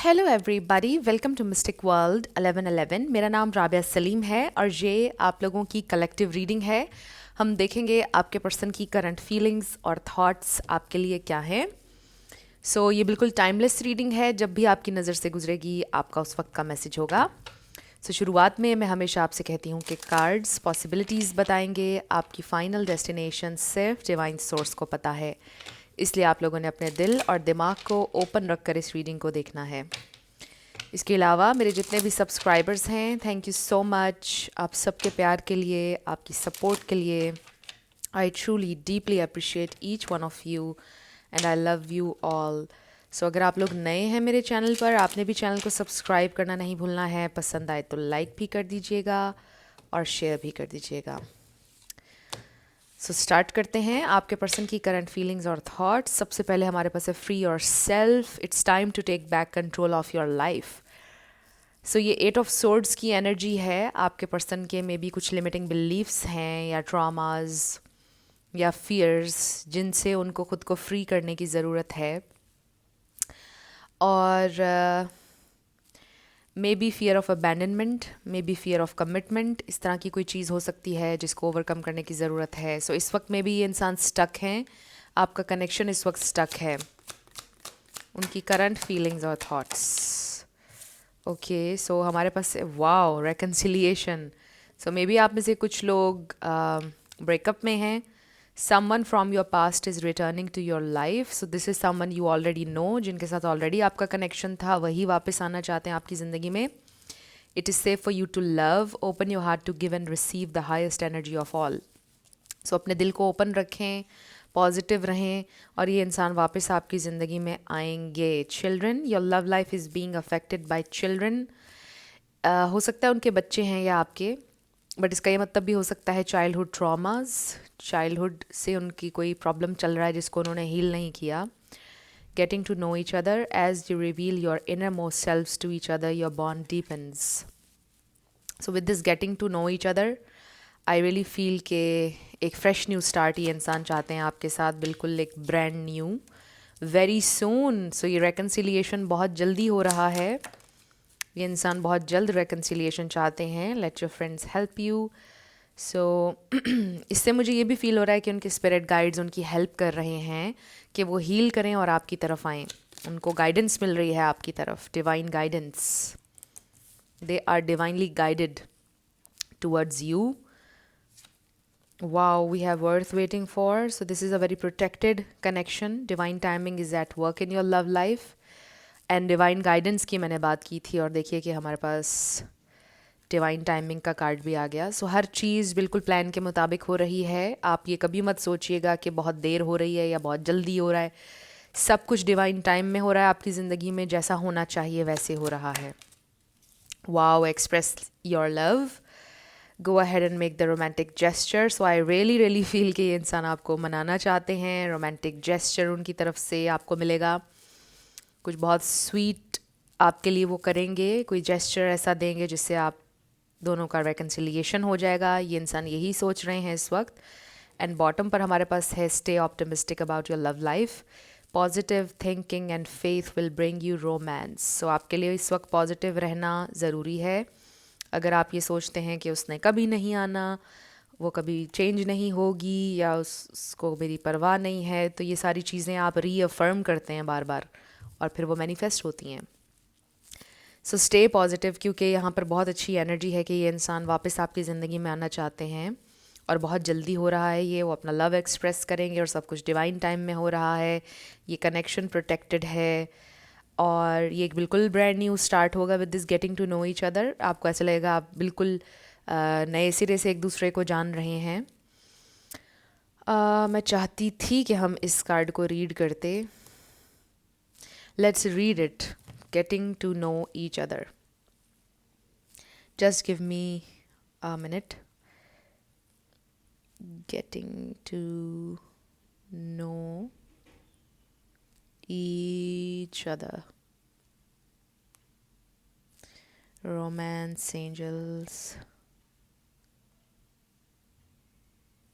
Hello everybody, welcome to mystic world 1111। मेरा नाम राबिया सलीम है और ये आप लोगों की कलेक्टिव रीडिंग है। हम देखेंगे आपके पर्सन की करंट फीलिंग्स और थॉट्स आपके लिए क्या हैं। ये बिल्कुल टाइमलेस रीडिंग है। जब भी आपकी नज़र से गुजरेगी आपका उस वक्त का मैसेज होगा। शुरुआत में मैं हमेशा आपसे कहती हूँ कि कार्ड्स पॉसिबिलिटीज़ बताएंगे, आपकी फ़ाइनल डेस्टिनेशन सिर्फ डिवाइन सोर्स को पता है। इसलिए आप लोगों ने अपने दिल और दिमाग को ओपन रख कर इस रीडिंग को देखना है। इसके अलावा मेरे जितने भी सब्सक्राइबर्स हैं, थैंक यू सो मच आप सबके प्यार के लिए, आपकी सपोर्ट के लिए। I truly deeply appreciate each one of you and I love you all. अगर आप लोग नए हैं मेरे चैनल पर, आपने भी चैनल को सब्सक्राइब करना नहीं भूलना है। पसंद आए तो लाइक भी कर दीजिएगा और शेयर भी कर दीजिएगा। स्टार्ट करते हैं आपके पर्सन की करंट फीलिंग्स और थॉट्स। सबसे पहले हमारे पास है free yourself, it's time to take back control of your life. ये 8 ऑफ सोर्ड्स की एनर्जी है। आपके पर्सन के में भी कुछ लिमिटिंग बिलीव्स हैं या ट्रॉमाज या फियर्स जिनसे उनको खुद को फ्री करने की ज़रूरत है। और may be fear of abandonment, may be fear of commitment, इस तरह की कोई चीज़ हो सकती है जिसको ओवरकम करने की ज़रूरत है। इस वक्त में भी ये इंसान स्टक हैं, आपका कनेक्शन इस वक्त स्टक है। उनकी करंट फीलिंग्स और थॉट्स। ओके, हमारे पास वाओ रेकन्सिलिएशन। मे बी आप में से कुछ लोग ब्रेकअप में हैं। Someone from your past is returning to your life. This is someone you already know, जिनके साथ ऑलरेडी आपका कनेक्शन था, वही वापस आना चाहते हैं आपकी ज़िंदगी में। It is safe for you to love, open your heart to give and receive the highest energy of all. अपने दिल को ओपन रखें, पॉजिटिव रहें और ये इंसान वापस आपकी ज़िंदगी में आएंगे। Children, your love life is being affected by children. हो सकता है उनके बच्चे हैं या आपके, बट इसका ये मतलब भी हो सकता है चाइल्डहुड ट्रॉमास, चाइल्डहुड से उनकी कोई प्रॉब्लम चल रहा है जिसको उन्होंने हील नहीं किया। Getting to know each other as you reveal your inner most selves to each other, your bond deepens. With this getting to know each other, I really feel के एक फ्रेश न्यू स्टार्ट ये इंसान चाहते हैं आपके साथ, बिल्कुल एक ब्रांड न्यू, वेरी सून। ये रेकन्सिलिएशन बहुत जल्दी हो रहा है। ये इंसान बहुत जल्द रेकन्सिलिएशन चाहते हैं। Let your friends help you. इससे मुझे ये भी फील हो रहा है कि उनके स्पिरिट गाइड्स उनकी हेल्प कर रहे हैं कि वो हील करें और आपकी तरफ आएँ। उनको गाइडेंस मिल रही है आपकी तरफ, divine guidance. They are divinely guided towards you. Wow, we have Earth waiting for. This is a very protected connection. Divine timing is at work in your love life. And divine guidance की मैंने बात की थी और देखिए कि हमारे पास divine timing का कार्ड भी आ गया। हर चीज़ बिल्कुल प्लान के मुताबिक हो रही है। आप ये कभी मत सोचिएगा कि बहुत देर हो रही है या बहुत जल्दी हो रहा है। सब कुछ डिवाइन टाइम में हो रहा है आपकी ज़िंदगी में, जैसा होना चाहिए वैसे हो रहा है। Wow, express your love, go ahead and make the romantic gesture. I really feel कि ये इंसान आपको मनाना चाहते हैं। रोमांटिक जेस्चर उनकी तरफ से आपको मिलेगा, कुछ बहुत स्वीट आपके लिए वो करेंगे, कोई जेस्चर ऐसा देंगे जिससे आप दोनों का रेकन्सिलिएशन हो जाएगा। ये इंसान यही सोच रहे हैं इस वक्त। एंड बॉटम पर हमारे पास है stay optimistic about your love life, positive thinking and faith will bring you romance. आपके लिए इस वक्त पॉजिटिव रहना ज़रूरी है। अगर आप ये सोचते हैं कि उसने कभी नहीं आना, वो कभी चेंज नहीं होगी या उसको मेरी परवाह नहीं है, तो ये सारी चीज़ें आप रीअफर्म करते हैं बार बार और फिर वो मैनिफेस्ट होती हैं। स्टे पॉजिटिव, क्योंकि यहाँ पर बहुत अच्छी एनर्जी है कि ये इंसान वापस आपकी ज़िंदगी में आना चाहते हैं और बहुत जल्दी हो रहा है ये। वो अपना लव एक्सप्रेस करेंगे और सब कुछ डिवाइन टाइम में हो रहा है। ये कनेक्शन प्रोटेक्टेड है और ये एक बिल्कुल ब्रांड न्यू स्टार्ट होगा with this getting to know each other. आपको ऐसा लगेगा आप बिल्कुल नए सिरे से एक दूसरे को जान रहे हैं। मैं चाहती थी कि हम इस कार्ड को रीड करते। Let's read it, getting to know each other. Just give me a minute. Getting to know each other. Romance angels.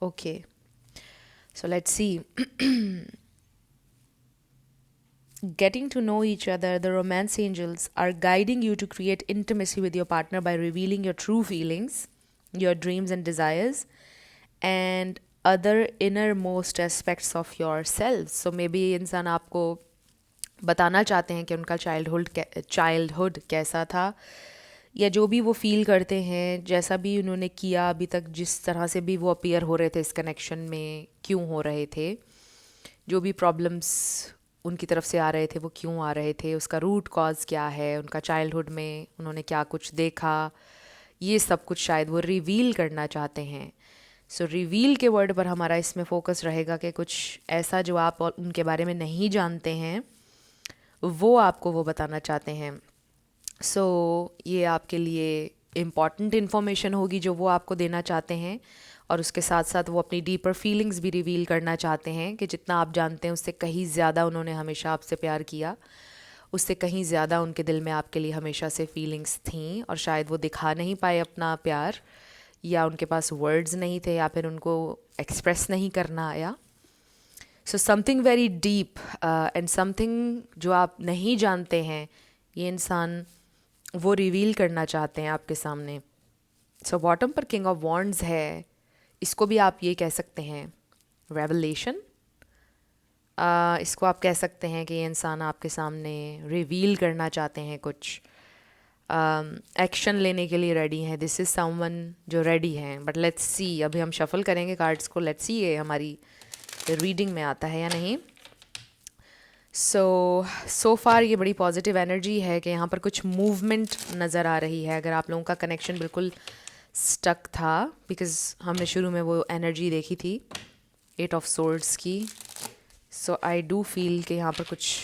Okay, let's see. Getting to know each other, the romance angels are guiding you to create intimacy with your partner by revealing your true feelings, your dreams and desires, and other innermost aspects of yourself. So maybe ये इंसान आपको बताना चाहते हैं कि उनका childhood कैसा था, या जो भी वो फील करते हैं, जैसा भी उन्होंने किया अभी तक, जिस तरह से भी वो अपीयर हो रहे थे इस कनेक्शन में, क्यों हो रहे थे, जो भी प्रॉब्लम्स उनकी तरफ से आ रहे थे वो क्यों आ रहे थे, उसका रूट कॉज क्या है, उनका चाइल्डहुड में उन्होंने क्या कुछ देखा, ये सब कुछ शायद वो रिवील करना चाहते हैं. सो रिवील के वर्ड पर हमारा इसमें फोकस रहेगा कि कुछ ऐसा जो आप उनके बारे में नहीं जानते हैं वो आपको वो बताना चाहते हैं. सो ये आपके लिए इम्पॉर्टेंट इन्फॉर्मेशन होगी जो वो आपको देना चाहते हैं, और उसके साथ साथ वो अपनी डीपर फीलिंग्स भी रिवील करना चाहते हैं कि जितना आप जानते हैं उससे कहीं ज़्यादा उन्होंने हमेशा आपसे प्यार किया, उससे कहीं ज़्यादा उनके दिल में आपके लिए हमेशा से फीलिंग्स थीं, और शायद वो दिखा नहीं पाए अपना प्यार, या उनके पास वर्ड्स नहीं थे, या फिर उनको एक्सप्रेस नहीं करना आया. So something very deep and something जो आप नहीं जानते हैं, ये इंसान वो रिवील करना चाहते हैं आपके सामने. सो बॉटम पर किंग ऑफ वॉन्ड्स है, इसको भी आप ये कह सकते हैं रेवलेशन. इसको आप कह सकते हैं कि ये इंसान आपके सामने रिवील करना चाहते हैं कुछ, एक्शन लेने के लिए रेडी हैं. दिस इज़ समवन जो रेडी हैं. बट लेट्स सी, अभी हम शफल करेंगे कार्ड्स को, लेट्स सी ये हमारी रीडिंग में आता है या नहीं. सो फार ये बड़ी पॉजिटिव एनर्जी है कि यहाँ पर कुछ मूवमेंट नज़र आ रही है. अगर आप लोगों का कनेक्शन बिल्कुल स्टक था, बिकॉज हमने शुरू में वो एनर्जी देखी थी 8 ऑफ सोर्ड्स की. सो आई डू फील कि यहाँ पर कुछ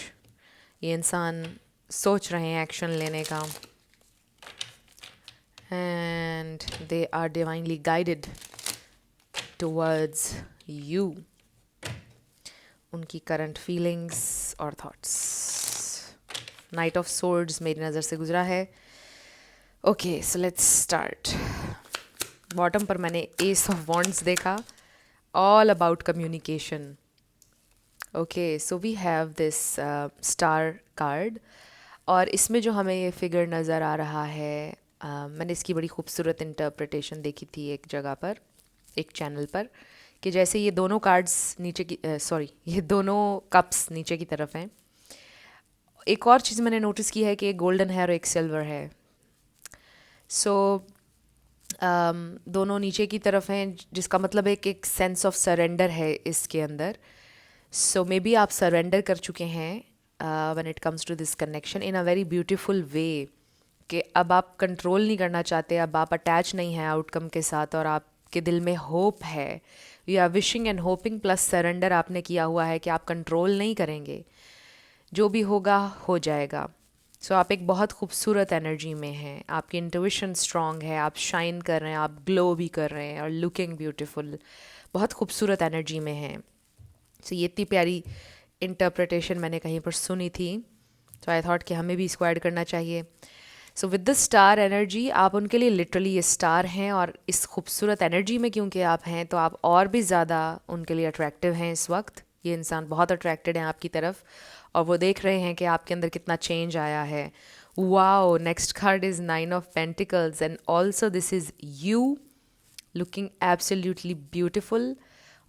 ये इंसान सोच रहे हैं एक्शन लेने का, and they are divinely guided towards you. उनकी करंट फीलिंग्स और थॉट्स. नाइट ऑफ सोर्ड्स मेरी नज़र से गुजरा है. Okay, so let's start. Bottom पर मैंने एस ऑफ वॉन्ड्स देखा, all about communication. Okay, so we have this star card, और इसमें जो हमें ये फिगर नज़र आ रहा है, मैंने इसकी बड़ी खूबसूरत इंटरप्रिटेशन देखी थी एक जगह पर, एक चैनल पर, कि जैसे ये दोनों कार्ड्स नीचे की ये दोनों कप्स नीचे की तरफ हैं. एक और चीज़ मैंने नोटिस की है कि एक गोल्डन है और एक सिल्वर है. सो दोनों नीचे की तरफ हैं, जिसका मतलब है कि एक सेंस ऑफ सरेंडर है इसके अंदर. सो मे बी आप सरेंडर कर चुके हैं when it comes to this connection in a very beautiful way, कि अब आप कंट्रोल नहीं करना चाहते, अब आप अटैच नहीं हैं आउटकम के साथ, और आपके दिल में होप है. You are wishing and hoping plus surrender आपने किया हुआ है कि आप कंट्रोल नहीं करेंगे, जो भी होगा हो जाएगा. सो आप एक बहुत खूबसूरत एनर्जी में हैं, आपकी इंट्यूशन स्ट्रॉन्ग है, आप शाइन कर रहे हैं, आप ग्लो भी कर रहे हैं और लुकिंग ब्यूटीफुल, बहुत खूबसूरत एनर्जी में हैं. सो ये इतनी प्यारी इंटरप्रिटेशन मैंने कहीं पर सुनी थी, सो आई थॉट कि हमें भी इसको ऐड करना चाहिए. So with the star energy, आप उनके लिए लिटरली ये स्टार हैं, और इस खूबसूरत एनर्जी में क्योंकि आप हैं तो आप और भी ज़्यादा उनके लिए अट्रैक्टिव हैं इस वक्त. ये इंसान बहुत अट्रैक्टेड हैं आपकी तरफ, और वो देख रहे हैं कि आपके अंदर कितना चेंज आया है. Wow, next card is 9 of pentacles, and also this is you looking absolutely beautiful.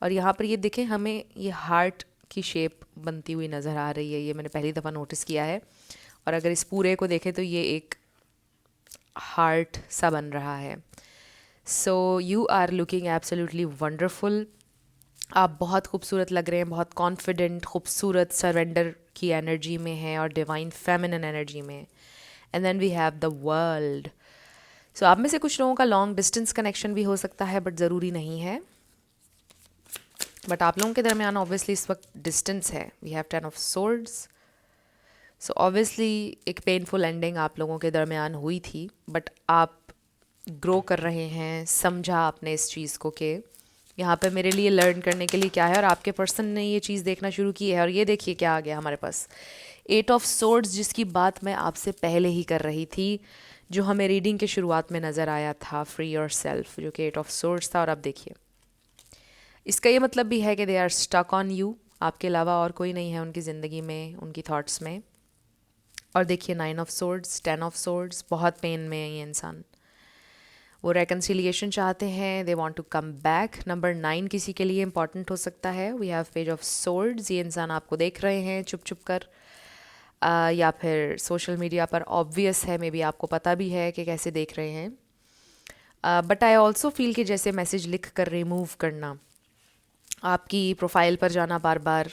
और यहाँ पर ये देखें, हमें ये हार्ट की शेप बनती हुई नज़र आ रही है, ये मैंने पहली दफ़ा नोटिस किया है. और अगर इस पूरे को देखें तो ये एक हार्ट सा बन रहा है. So you are looking absolutely wonderful. आप बहुत खूबसूरत लग रहे हैं, बहुत कॉन्फिडेंट, खूबसूरत, सरेंडर की एनर्जी में हैं और डिवाइन फेमिनिन एनर्जी में. And then we have the world. So आप में से कुछ लोगों का लॉन्ग डिस्टेंस कनेक्शन भी हो सकता है, बट ज़रूरी नहीं है. बट आप लोगों के दरमियान ऑब्वियसली इस वक्त डिस्टेंस है. We have 10 of swords. So obviously एक पेनफुल एंडिंग आप लोगों के दरमियान हुई थी, बट आप ग्रो कर रहे हैं. समझा आपने इस चीज़ को कि यहाँ पे मेरे लिए लर्न करने के लिए क्या है, और आपके पर्सन ने ये चीज़ देखना शुरू की है. और ये देखिए क्या आ गया हमारे पास, 8 ऑफ सोर्ड्स, जिसकी बात मैं आपसे पहले ही कर रही थी, जो हमें रीडिंग के शुरुआत में नज़र आया था, फ्री योर सेल्फ, जो कि 8 ऑफ सोर्ड्स था. और अब देखिए, इसका ये मतलब भी है कि they are stuck on you, आपके अलावा और कोई नहीं है उनकी ज़िंदगी में, उनकी थॉट्स में। और देखिए 9 ऑफ सोर्ड्स, 10 ऑफ सोर्ड्स, बहुत पेन में है ये इंसान। वो रेकन्सिलिएशन चाहते हैं, they want to come back. Number 9 किसी के लिए इंपॉर्टेंट हो सकता है। We have page of swords, ये इंसान आपको देख रहे हैं चुप चुप कर, या फिर सोशल मीडिया पर ऑब्वियस है, मे बी आपको पता भी है कि कैसे देख रहे हैं। बट आई ऑल्सो फील कि जैसे मैसेज लिख कर रिमूव करना, आपकी प्रोफाइल पर जाना बार बार,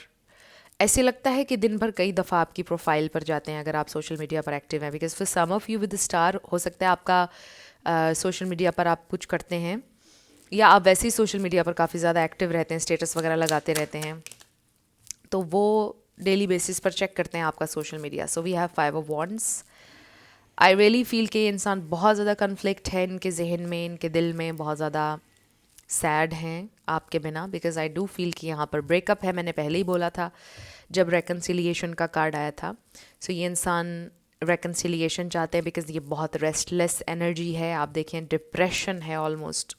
ऐसे लगता है कि दिन भर कई दफ़ा आपकी प्रोफाइल पर जाते हैं अगर आप सोशल मीडिया पर एक्टिव हैं। Because for some of you with star हो सकता है आपका सोशल मीडिया पर आप कुछ करते हैं, या आप वैसे ही सोशल मीडिया पर काफ़ी ज़्यादा एक्टिव रहते हैं, स्टेटस वगैरह लगाते रहते हैं, तो वो डेली बेसिस पर चेक करते हैं आपका social media. So we have 5 of wands. I really feel कि ये इंसान बहुत ज़्यादा कन्फ्लिक्ट है इनके जहन में, इनके दिल में, बहुत ज़्यादा सैड हैं आपके बिना। बिकॉज आई डू फील कि यहाँ पर ब्रेकअप है, मैंने पहले ही बोला था जब रेकन्सिलिएशन का कार्ड आया था। सो ये इंसान रेकन्सिलिएशन चाहते हैं बिकॉज ये बहुत रेस्टलेस एनर्जी है। आप देखें डिप्रेशन है ऑलमोस्ट,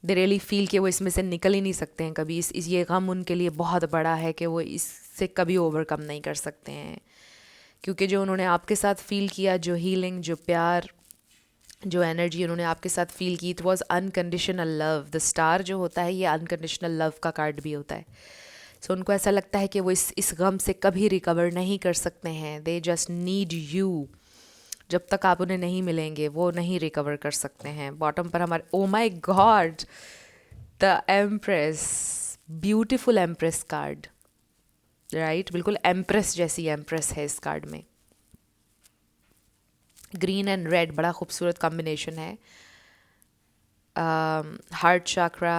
दे रियली फील कि वो इसमें से निकल ही नहीं सकते हैं कभी। इस ये गम उनके लिए बहुत बड़ा है कि वो इससे कभी ओवरकम नहीं कर सकते हैं, क्योंकि जो उन्होंने आपके साथ फील किया, जो हीलिंग, जो प्यार, जो एनर्जी उन्होंने आपके साथ फील की, it was unconditional love. The star जो होता है ये अनकंडीशनल लव का कार्ड भी होता है। सो उनको ऐसा लगता है कि वो इस गम से कभी रिकवर नहीं कर सकते हैं। They just need you. जब तक आप उन्हें नहीं मिलेंगे वो नहीं रिकवर कर सकते हैं। बॉटम पर हमारे, oh my God, the empress, beautiful empress card, right, बिल्कुल एम्प्रेस जैसी एम्प्रेस है इस कार्ड में। ग्रीन एंड रेड बड़ा खूबसूरत कॉम्बिनेशन है। Heart chakra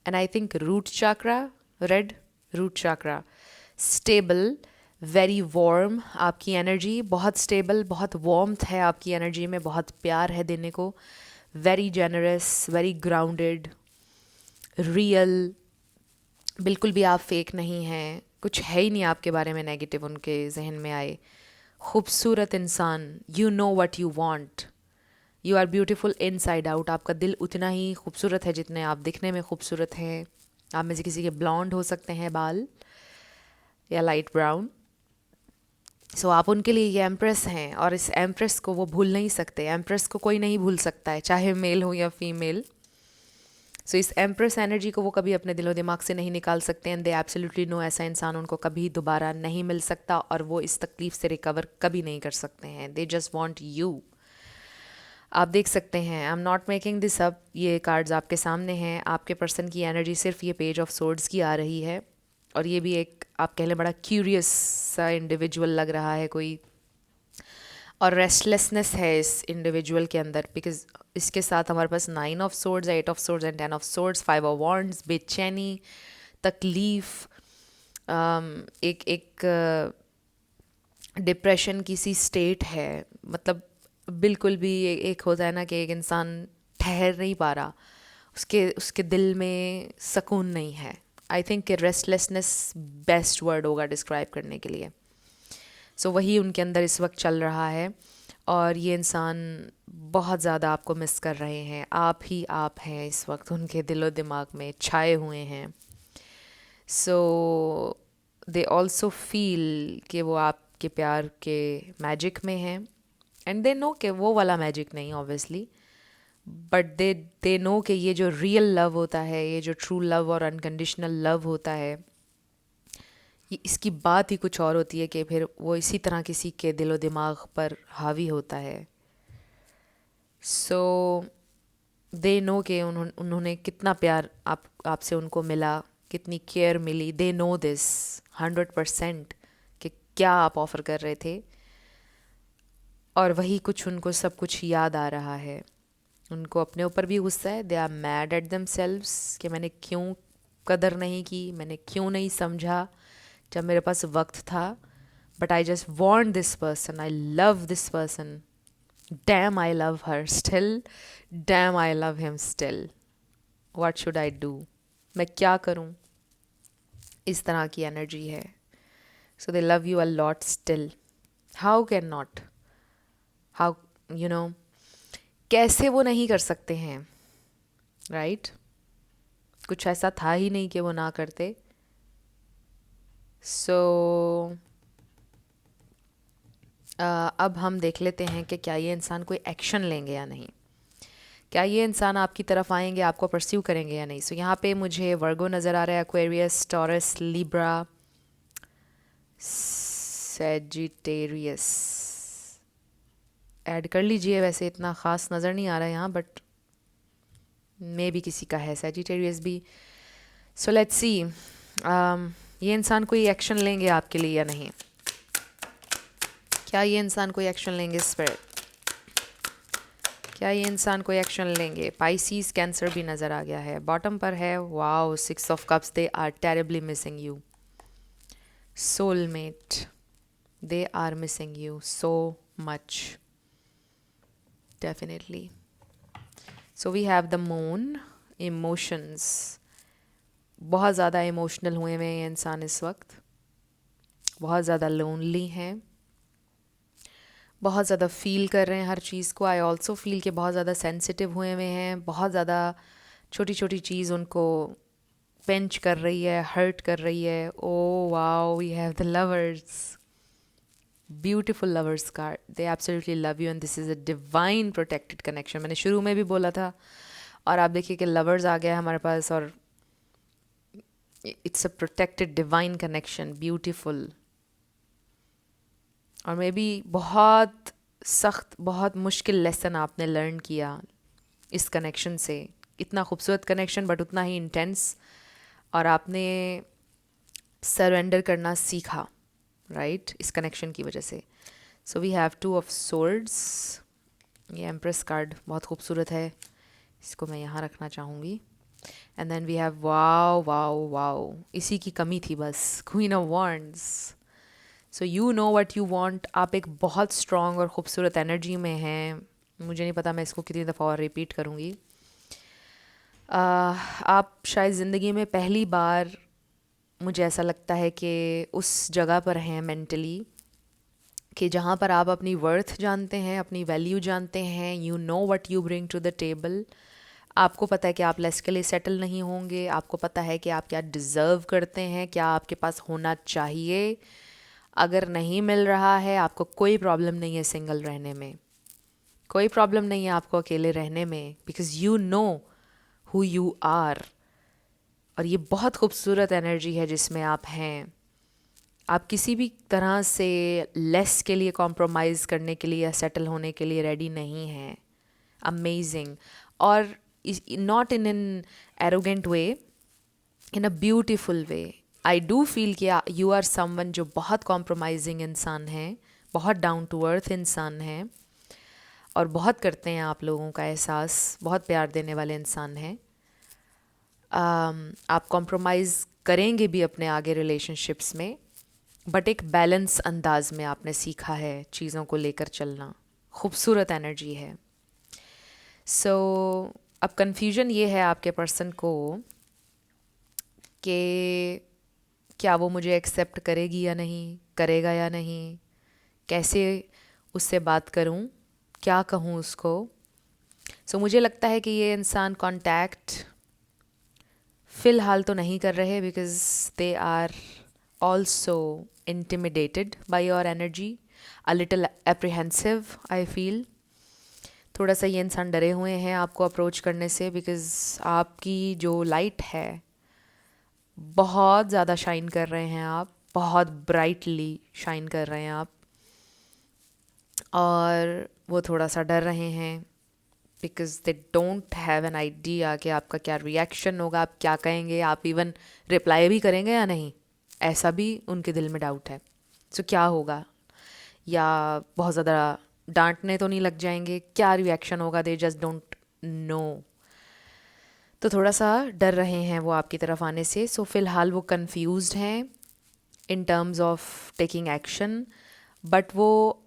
and I think root chakra, red root chakra. Stable, very warm, आपकी एनर्जी बहुत स्टेबल, बहुत वार्मथ है आपकी एनर्जी में, बहुत प्यार है देने को। Very generous, very grounded, real, बिल्कुल भी आप फेक नहीं हैं, कुछ है ही नहीं आपके बारे में नेगेटिव उनके जहन में आए। खूबसूरत इंसान, you know what you want, you are beautiful inside out. आपका दिल उतना ही खूबसूरत है जितने आप दिखने में खूबसूरत हैं। आप में से किसी के ब्लॉन्ड हो सकते हैं बाल, या लाइट ब्राउन। सो आप उनके लिए ये एम्प्रेस हैं, और इस एम्प्रेस को वो भूल नहीं सकते। एम्प्रेस को कोई नहीं भूल सकता है, चाहे मेल हो या फीमेल। सो इस एम्प्रेस एनर्जी को वो कभी अपने दिलो दिमाग से नहीं निकाल सकते। एंड दे एब्सोल्युटली नो ऐसा इंसान उनको कभी दोबारा नहीं मिल सकता, और वो इस तकलीफ से रिकवर कभी नहीं कर सकते हैं। They just want you. आप देख सकते हैं, I am not making this up, ये कार्ड्स आपके सामने हैं। आपके पर्सन की एनर्जी सिर्फ ये पेज ऑफ सोर्ड्स की आ रही है, और ये भी एक, आप कह लें, बड़ा क्यूरियस सा इंडिविजुअल लग रहा है कोई, और रेस्टलेसनेस है इस इंडिविजुअल के अंदर। बिकॉज इसके साथ हमारे पास 9 of swords, 8 of swords and 10 of swords, 5 of wands, बेचैनी, तकलीफ, एक डिप्रेशन की सी स्टेट है। मतलब बिल्कुल भी एक होता है ना कि एक इंसान ठहर नहीं पा रहा, उसके उसके दिल में सुकून नहीं है। आई थिंक कि रेस्टलेसनेस बेस्ट वर्ड होगा डिस्क्राइब करने के लिए। सो वही उनके अंदर इस वक्त चल रहा है, और ये इंसान बहुत ज़्यादा आपको मिस कर रहे हैं। आप ही आप हैं इस वक्त उनके दिलो दिमाग में छाए हुए हैं। सो दे ऑल्सो फील कि वो आपके प्यार के मैजिक में हैं, एंड दे नो कि वो वाला मैजिक नहीं ऑब्वियसली, बट दे नो कि ये जो रियल लव होता है, ये जो ट्रू लव और अनकंडीशनल लव होता है, ये इसकी बात ही कुछ और होती है कि फिर वो इसी तरह किसी के दिलो दिमाग पर हावी होता है। सो दे नो कि उन्होंने कितना प्यार आपसे उनको मिला, कितनी केयर मिली। दे नो दिस 100% कि क्या आप ऑफ़र कर रहे थे, और वही कुछ उनको सब कुछ याद आ रहा है। उनको अपने ऊपर भी गुस्सा है। They are mad at themselves कि मैंने क्यों कदर नहीं की, मैंने क्यों नहीं समझा जब मेरे पास वक्त था। But I just want this person, I love this person, damn I love her still, damn I love him still, what should I do, मैं क्या करूं। इस तरह की एनर्जी है। So they love you a lot still. How can not, how, you know, कैसे वो नहीं कर सकते हैं, राइट? कुछ ऐसा था ही नहीं कि वो ना करते। सो अब हम देख लेते हैं कि क्या ये इंसान कोई एक्शन लेंगे या नहीं, क्या ये इंसान आपकी तरफ आएंगे, आपको परस्यू करेंगे या नहीं. सो यहाँ पे मुझे वर्गो नज़र आ रहा है, Aquarius, taurus, Libra, Sagittarius. Add कर लीजिए, वैसे इतना ख़ास नज़र नहीं आ रहा है यहाँ, बट मे भी किसी का है सैजिटेरियस भी. सो लेट्स सी ये इंसान कोई एक्शन लेंगे आपके लिए या नहीं. क्या ये इंसान कोई एक्शन लेंगे स्पिरिट, क्या ये इंसान कोई एक्शन लेंगे. पाइसीज, कैंसर भी नज़र आ गया है, बॉटम पर है. Wow, 6 of cups. They are terribly missing you. Soulmate, they are missing you so much, definitely. So we have the moon. Emotions, बहुत ज़्यादा इमोशनल हुए हुए हैं ये इंसान इस वक्त, बहुत ज़्यादा लोनली हैं, बहुत ज़्यादा फील कर रहे हैं हर चीज़ को. आई ऑल्सो फील कि बहुत ज़्यादा सेंसिटिव हुए हुए हैं, बहुत ज़्यादा छोटी छोटी चीज़ उनको पिंच कर रही है, हर्ट कर रही है. Oh wow, we have the lovers. Beautiful lovers card. They absolutely love you and this is a divine protected connection. मैंने शुरू में भी बोला था, और आप देखिए कि लवर्स आ गया है हमारे पास, और it's a protected divine connection. Beautiful. और मे बी बहुत सख्त, बहुत मुश्किल लेसन आपने लर्न किया इस कनेक्शन से. इतना खूबसूरत कनेक्शन बट उतना ही इंटेंस, और आपने सरेंडर करना सीखा, राइट, इस कनेक्शन की वजह से. So we have 2 of swords. ये एम्प्रेस कार्ड बहुत खूबसूरत है, इसको मैं यहाँ रखना चाहूँगी. And then we have wow wow wow, इसी की कमी थी बस, queen of wands. So you know what you want. आप एक बहुत स्ट्रॉन्ग और ख़ूबसूरत एनर्जी में हैं. मुझे नहीं पता मैं इसको कितनी दफ़ा और रिपीट करूँगी. आप शायद ज़िंदगी में पहली बार, मुझे ऐसा लगता है कि उस जगह पर हैं मेंटली कि जहाँ पर आप अपनी वर्थ जानते हैं, अपनी वैल्यू जानते हैं. You know what you bring to the table. आपको पता है कि आप लेस के लिए सेटल नहीं होंगे. आपको पता है कि आप क्या डिज़र्व करते हैं, क्या आपके पास होना चाहिए. अगर नहीं मिल रहा है, आपको कोई प्रॉब्लम नहीं है सिंगल रहने में, कोई प्रॉब्लम नहीं है आपको अकेले रहने में, because you know who you are. और ये बहुत खूबसूरत एनर्जी है जिसमें आप हैं. आप किसी भी तरह से लेस के लिए कॉम्प्रोमाइज़ करने के लिए या सेटल होने के लिए रेडी नहीं हैं. अमेजिंग. और not in an arrogant way, in a beautiful way. I do feel कि यू आर समवन जो बहुत कॉम्प्रोमाइजिंग इंसान है, बहुत डाउन टू अर्थ इंसान है, और बहुत करते हैं आप लोगों का एहसास, बहुत प्यार देने वाले इंसान हैं. आप कॉम्प्रोमाइज़ करेंगे भी अपने आगे रिलेशनशिप्स में, बट एक बैलेंस अंदाज में आपने सीखा है चीज़ों को लेकर चलना. खूबसूरत एनर्जी है. सो अब कन्फ्यूजन ये है आपके पर्सन को कि क्या वो मुझे एक्सेप्ट करेगी या नहीं, करेगा या नहीं, कैसे उससे बात करूं, क्या कहूं उसको. सो मुझे लगता है कि ये इंसान कांटेक्ट फ़िलहाल तो नहीं कर रहे, because they are also intimidated by your energy, a little apprehensive I feel. थोड़ा सा ये इंसान डरे हुए हैं आपको अप्रोच करने से, बिकॉज़ आपकी जो लाइट है बहुत ज़्यादा शाइन कर रहे हैं आप, बहुत ब्राइटली शाइन कर रहे हैं आप, और वो थोड़ा सा डर रहे हैं because they don't have an idea कि आपका क्या रिएक्शन होगा, आप क्या कहेंगे, आप इवन रिप्लाई भी करेंगे या नहीं, ऐसा भी उनके दिल में डाउट है. सो क्या होगा, या बहुत ज़्यादा डांटने तो नहीं लग जाएंगे, क्या रिएक्शन होगा, दे जस्ट डोंट नो. तो थोड़ा सा डर रहे हैं वो आपकी तरफ आने से. सो फ़िलहाल वो कंफ्यूज्ड हैं in terms of taking action, but वो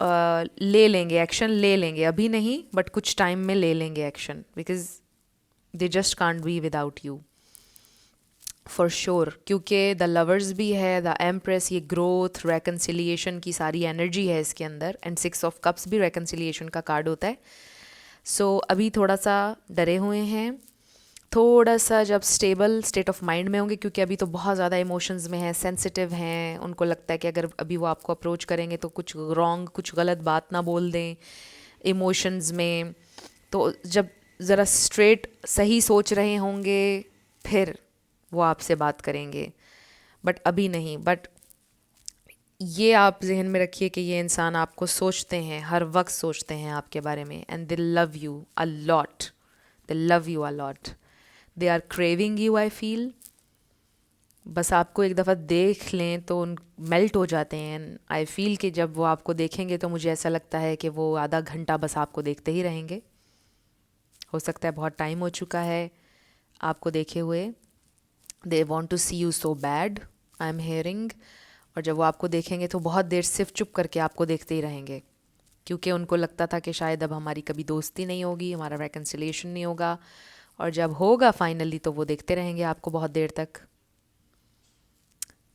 ले लेंगे एक्शन, ले लेंगे, अभी नहीं बट कुछ टाइम में ले लेंगे action, because they just can't be without you for sure. क्योंकि द लवर्स भी है, द एम्प्रेस, ये ग्रोथ, रेकन्सिलिएशन की सारी एनर्जी है इसके अंदर, एंड 6 ऑफ कप्स भी रेकन्सिलिएशन का कार्ड होता है. सो अभी थोड़ा सा डरे हुए हैं, थोड़ा सा जब स्टेबल स्टेट ऑफ माइंड में होंगे, क्योंकि अभी तो बहुत ज़्यादा इमोशंस में हैं, सेंसिटिव हैं, उनको लगता है कि अगर अभी वो आपको अप्रोच करेंगे तो कुछ रॉन्ग, कुछ गलत बात ना बोल दें इमोशंस में। तो जब ज़रा स्ट्रेट सही सोच रहे होंगे फिर वो आपसे बात करेंगे, बट अभी नहीं। बट ये आप जहन में रखिए कि ये इंसान आपको सोचते हैं, हर वक्त सोचते हैं आपके बारे में, and they love you a lot, they love you a lot, they are craving you, I feel. बस आपको एक दफ़ा देख लें तो उन मेल्ट हो जाते हैं। आई फील कि जब वो आपको देखेंगे तो मुझे ऐसा लगता है कि वो आधा घंटा बस आपको देखते ही रहेंगे। हो सकता है बहुत टाइम हो चुका है आपको देखे हुए। They want to see you so bad, I am hearing. और जब वो आपको देखेंगे तो बहुत देर सिर्फ चुप करके आपको देखते ही रहेंगे, क्योंकि उनको लगता था कि शायद अब हमारी कभी दोस्ती नहीं होगी, हमारा रेकन्सिलिएशन नहीं होगा। और जब होगा फाइनली तो वो देखते रहेंगे आपको बहुत देर तक,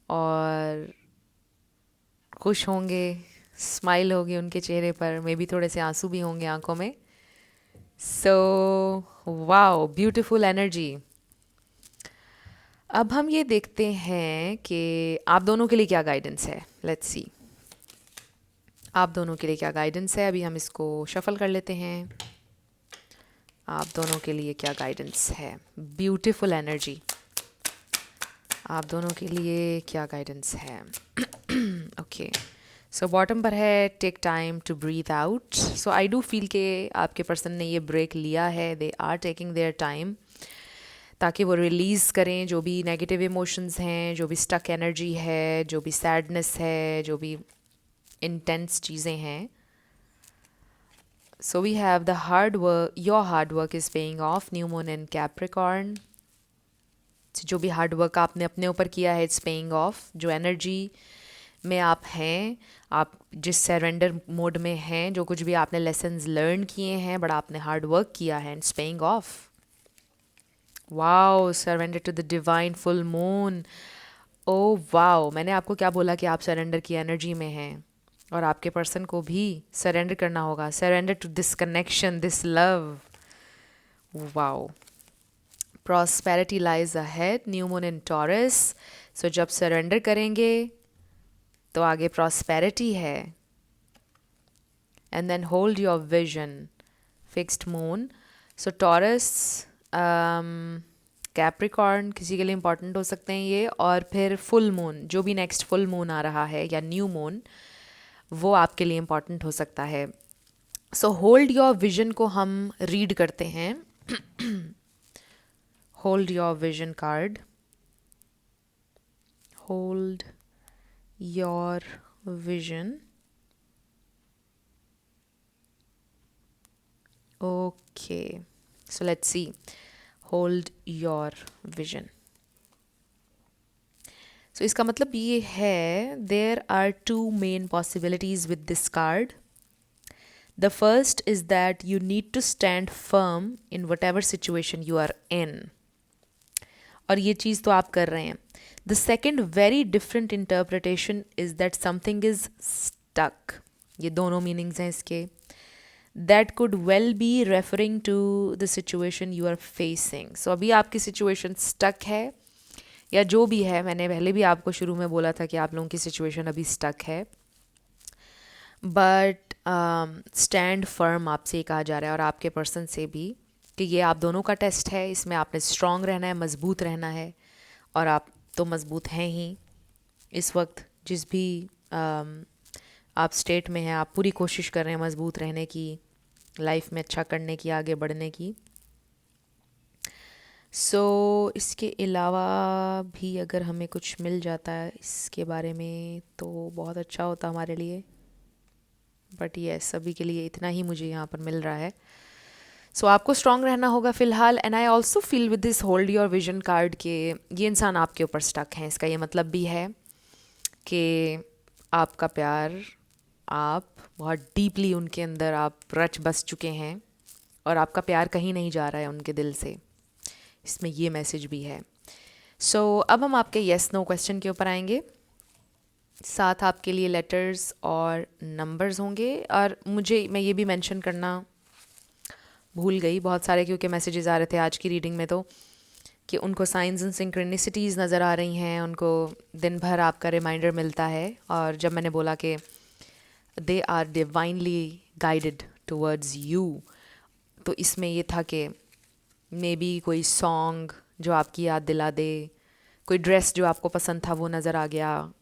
और खुश होंगे, स्माइल होगी उनके चेहरे पर, मे बी थोड़े से आंसू भी होंगे आंखों में। So wow, beautiful energy. अब हम ये देखते हैं कि आप दोनों के लिए क्या गाइडेंस है। लेट्स सी आप दोनों के लिए क्या गाइडेंस है। अभी हम इसको शफल कर लेते हैं। आप दोनों के लिए क्या गाइडेंस है। ब्यूटीफुल एनर्जी, आप दोनों के लिए क्या गाइडेंस है। ओके, सो बॉटम पर है take time to breathe out. So I do feel के आपके पर्सन ने ये ब्रेक लिया है, they are taking their time, ताकि वो रिलीज़ करें जो भी नेगेटिव इमोशंस हैं, जो भी स्टक एनर्जी है, जो भी सैडनेस है, जो भी इंटेंस चीज़ें हैं। So we have the hard work, your hard work is paying off, new moon in Capricorn. जो भी हार्ड वर्क आपने अपने ऊपर किया है, इट्स पेइंग ऑफ। जो एनर्जी में आप हैं, आप जिस सरेंडर मोड में हैं, जो कुछ भी आपने लेसन्स लर्न किए हैं, बट आपने हार्ड वर्क किया है, it's paying off. Wow, surrender to the divine full moon. Oh wow, मैंने आपको क्या बोला कि आप सरेंडर की एनर्जी में हैं, और आपके पर्सन को भी सरेंडर करना होगा। Surrender to this connection, this love. Wow, prosperity lies ahead, new moon in Taurus. So जब सरेंडर करेंगे तो आगे प्रॉस्पेरिटी है। And then hold your vision, fixed moon. So Taurus, Capricorn किसी के लिए इंपॉर्टेंट हो सकते हैं ये, और फिर फुल मून, जो भी नेक्स्ट फुल मून आ रहा है या न्यू मून, वो आपके लिए इंपॉर्टेंट हो सकता है। सो होल्ड योर विजन को हम रीड करते हैं। Hold your vision card, hold your vision. Okay, so let's see, hold your vision. So इसका मतलब ये है, there are two main possibilities with this card. The first is that you need to stand firm in whatever situation you are in, और ये चीज़ तो आप कर रहे हैं। The second very different interpretation is that something is stuck. ये दोनों मीनिंग्स हैं इसके। That could well be referring to the situation you are facing. So अभी आपकी सिचुएशन स्टक है, या जो भी है, मैंने पहले भी आपको शुरू में बोला था कि आप लोगों की सिचुएशन अभी स्टक है, बट स्टैंड फर्म आपसे कहा जा रहा है, और आपके पर्सन से भी, कि ये आप दोनों का टेस्ट है। इसमें आपने स्ट्रांग रहना है, मज़बूत रहना है, और आप तो मज़बूत हैं ही इस वक्त। जिस भी आप स्टेट में हैं, आप पूरी कोशिश कर रहे हैं मज़बूत रहने की, लाइफ में अच्छा करने की, आगे बढ़ने की। सो इसके अलावा भी अगर हमें कुछ मिल जाता है इसके बारे में तो बहुत अच्छा होता हमारे लिए, बट ये सभी के लिए इतना ही मुझे यहाँ पर मिल रहा है। सो आपको स्ट्रांग रहना होगा फ़िलहाल। And I also feel with this hold your vision card के ये इंसान आपके ऊपर स्टक है। इसका ये मतलब भी है कि आपका प्यार, आप बहुत डीपली उनके अंदर आप रच बस चुके हैं, और आपका प्यार कहीं नहीं जा रहा है उनके दिल से। इसमें ये मैसेज भी है। सो अब हम आपके येस नो क्वेश्चन के ऊपर आएंगे। साथ आपके लिए लेटर्स और नंबर्स होंगे, और मैं ये भी मेंशन करना भूल गई बहुत सारे, क्योंकि मैसेजेस आ रहे थे आज की रीडिंग में, तो कि उनको साइंस एंड सिंक्रोनिसिटीज़ नज़र आ रही हैं, उनको दिन भर आपका रिमाइंडर मिलता है। और जब मैंने बोला कि they are divinely guided towards you, तो इसमें ये था कि मे बी कोई सॉन्ग जो आपकी याद दिला दे, कोई ड्रेस जो आपको पसंद था वो नज़र आ गया,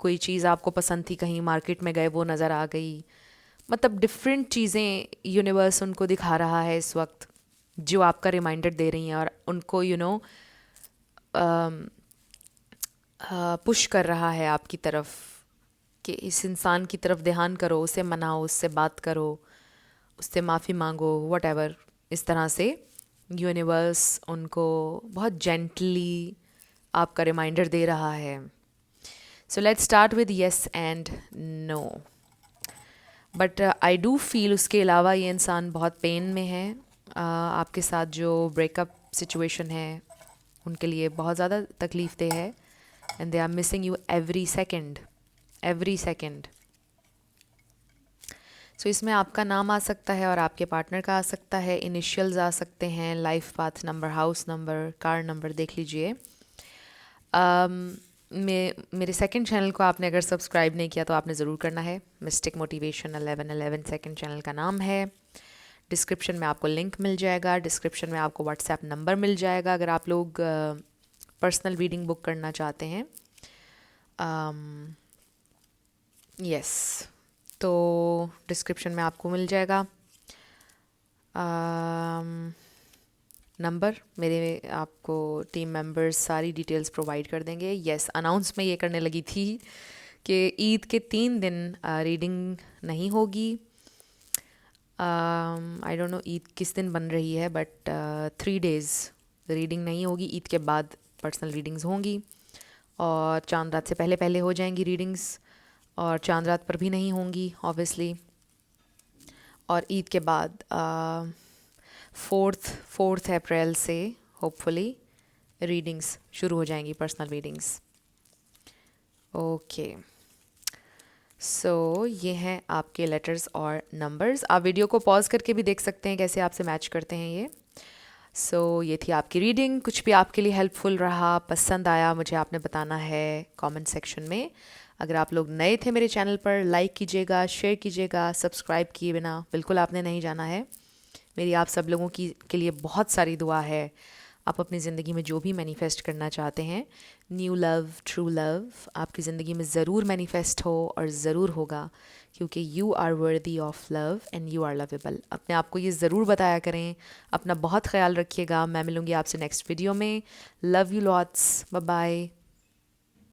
कोई चीज़ आपको पसंद थी कहीं मार्केट में गए वो नज़र आ गई। मतलब डिफरेंट चीज़ें यूनिवर्स उनको दिखा रहा है इस वक्त जो आपका रिमाइंडर दे रही हैं, और उनको पुश कर रहा है आपकी तरफ कि इस इंसान की तरफ ध्यान करो, उसे मनाओ, उससे बात करो, उससे माफ़ी मांगो, वट एवर। इस तरह से यूनिवर्स उनको बहुत जेंटली आपका रिमाइंडर दे रहा है। So let's start with yes and no. But I do feel उसके अलावा ये इंसान बहुत पेन में है। आपके साथ जो ब्रेकअप सिचुएशन है उनके लिए बहुत ज़्यादा तकलीफ़देह है, and they are missing you every second, every second. So इसमें आपका नाम आ सकता है और आपके पार्टनर का आ सकता है, इनिशियल्स आ सकते हैं, life path number, house number, car number देख लीजिए। मेरे सेकंड चैनल को आपने अगर सब्सक्राइब नहीं किया तो आपने ज़रूर करना है। मिस्टिक मोटिवेशन 1111 सेकंड चैनल का नाम है। डिस्क्रिप्शन में आपको लिंक मिल जाएगा, डिस्क्रिप्शन में आपको व्हाट्सएप नंबर मिल जाएगा अगर आप लोग पर्सनल रीडिंग बुक करना चाहते हैं। यस, तो डिस्क्रिप्शन में आपको मिल जाएगा नंबर। मेरे आपको टीम मेंबर्स सारी डिटेल्स प्रोवाइड कर देंगे। यस, अनाउंस मैं ये करने लगी थी कि ईद के 3 दिन रीडिंग नहीं होगी। आई डोंट नो ईद किस दिन बन रही है, बट 3 डेज़ रीडिंग नहीं होगी। ईद के बाद पर्सनल रीडिंग्स होंगी और चांद रात से पहले पहले हो जाएंगी रीडिंग्स, और चांद रात पर भी नहीं होंगी ऑब्वियसली। और ईद के बाद 4 अप्रैल से होपफुली रीडिंग्स शुरू हो जाएंगी, पर्सनल रीडिंग्स। ओके, सो ये हैं आपके लेटर्स और नंबर्स। आप वीडियो को पॉज करके भी देख सकते हैं कैसे आपसे मैच करते हैं ये। सो ये थी आपकी रीडिंग। कुछ भी आपके लिए हेल्पफुल रहा, पसंद आया, मुझे आपने बताना है कमेंट सेक्शन में। अगर आप लोग नए थे मेरे चैनल पर, लाइक कीजिएगा, शेयर कीजिएगा, सब्सक्राइब किए बिना बिल्कुल आपने नहीं जाना है। मेरी आप सब लोगों की के लिए बहुत सारी दुआ है। आप अपनी ज़िंदगी में जो भी मैनिफेस्ट करना चाहते हैं, न्यू लव, ट्रू लव, आपकी ज़िंदगी में ज़रूर मैनिफेस्ट हो और ज़रूर होगा, क्योंकि you are worthy of love and you are lovable. अपने आप को ये ज़रूर बताया करें। अपना बहुत ख्याल रखिएगा। मैं मिलूँगी आपसे नेक्स्ट वीडियो में। Love you lots, bye bye.